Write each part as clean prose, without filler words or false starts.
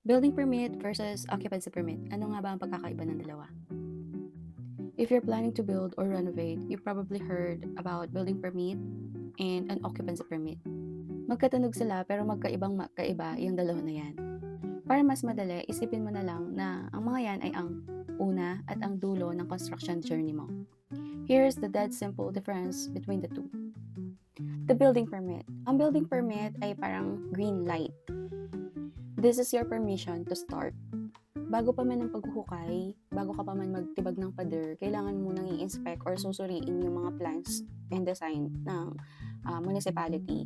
Building permit versus occupancy permit. Ano nga ba ang pagkakaiba ng dalawa? If you're planning to build or renovate, you probably heard about building permit and an occupancy permit. Magkatunog sila pero magkaiba yung dalawa na yan. Para mas madali, isipin mo na lang na ang mga yan ay ang una at ang dulo ng construction journey mo. Here's the dead simple difference between the two. The building permit. Ang building permit ay parang green light. This is your permission to start. Bago pa man ang paghuhukay, bago ka pa man magtibag ng pader, kailangan mo nang i-inspect or susuriin yung mga plans and design ng municipality.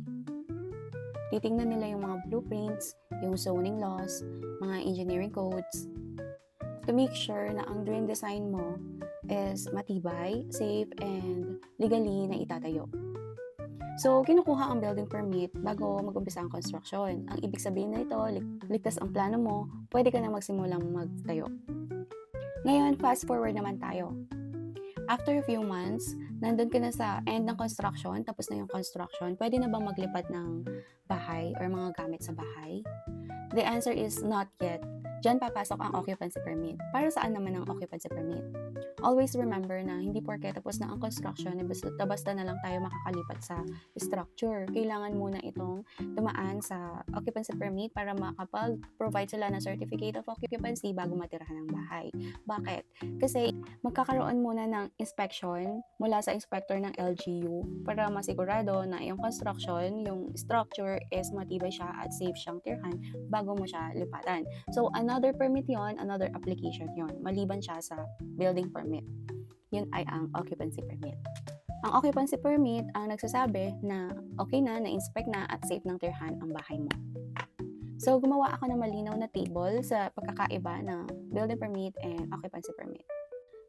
Titingnan nila yung mga blueprints, yung zoning laws, mga engineering codes, to make sure na ang dream design mo is matibay, safe, and legally na itatayo. So, kinukuha ang building permit bago mag-umpisa ang construction. Ang ibig sabihin na ito, ligtas ang plano mo, pwede ka na magsimulang magtayo. Ngayon, fast forward naman tayo. After a few months, nandun ka na sa end ng construction, tapos na yung construction, pwede na bang maglipat ng bahay or mga gamit sa bahay? The answer is not yet. Diyan papasok ang occupancy permit. Para saan naman ang occupancy permit? Always remember na hindi porke tapos na ang construction, basta na lang tayo makakalipat sa structure. Kailangan muna itong dumaan sa occupancy permit para makapag-provide sila ng certificate of occupancy bago matirahan ng bahay. Bakit? Kasi magkakaroon muna ng inspection mula sa inspector ng LGU para masigurado na yung construction, yung structure is matibay siya at safe siyang tirhan bago mo siya lipatan. So, another permit yon, another application yon, maliban siya sa building permit. Yun ay ang occupancy permit. Ang occupancy permit ang nagsasabi na okay na-inspect na at safe ng tirhan ang bahay mo. So, gumawa ako ng malinaw na table sa pagkakaiba ng building permit and occupancy permit.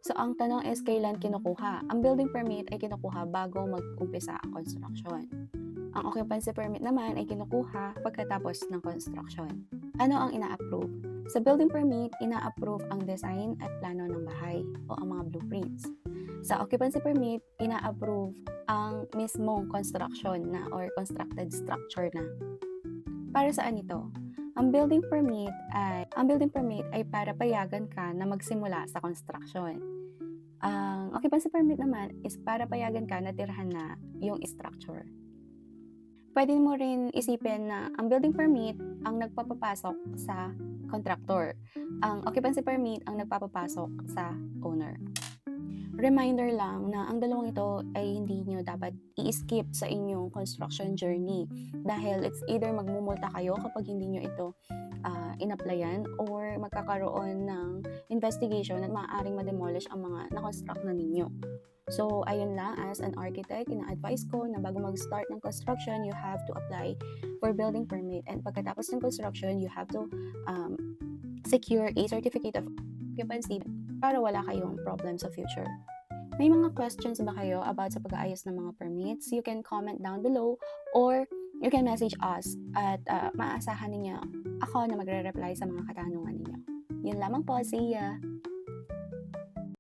So, ang tanong is kailan kinukuha? Ang building permit ay kinukuha bago mag-umpisa ang construction. Ang occupancy permit naman ay kinukuha pagkatapos ng construction. Ano ang ina-approve? Sa building permit, ina-approve ang design at plano ng bahay o ang mga blueprints. Sa occupancy permit, ina-approve ang mismong construction na or constructed structure na. Para saan ito? Ang building permit ay para payagan ka na magsimula sa construction. Ang occupancy permit naman is para payagan ka na tirhan na yung structure. Pwede mo rin isipin na ang building permit ang nagpapapasok sa contractor. Ang occupancy permit ang nagpapapasok sa owner. Reminder lang na ang dalawang ito ay hindi nyo dapat i-skip sa inyong construction journey dahil it's either magmumulta kayo kapag hindi nyo ito in-applyan or magkakaroon ng investigation at maaaring ma-demolish ang mga na-construct na ninyo. So, ayun lang, as an architect, ina-advise ko na bago mag-start ng construction, you have to apply for building permit. And pagkatapos ng construction, you have to secure a certificate of occupancy para wala kayong problem sa future. May mga questions ba kayo about sa pag-aayos ng mga permits? You can comment down below or you can message us at maaasahan ninyo ako na magre-reply sa mga katanungan ninyo. Yun lamang po, see ya!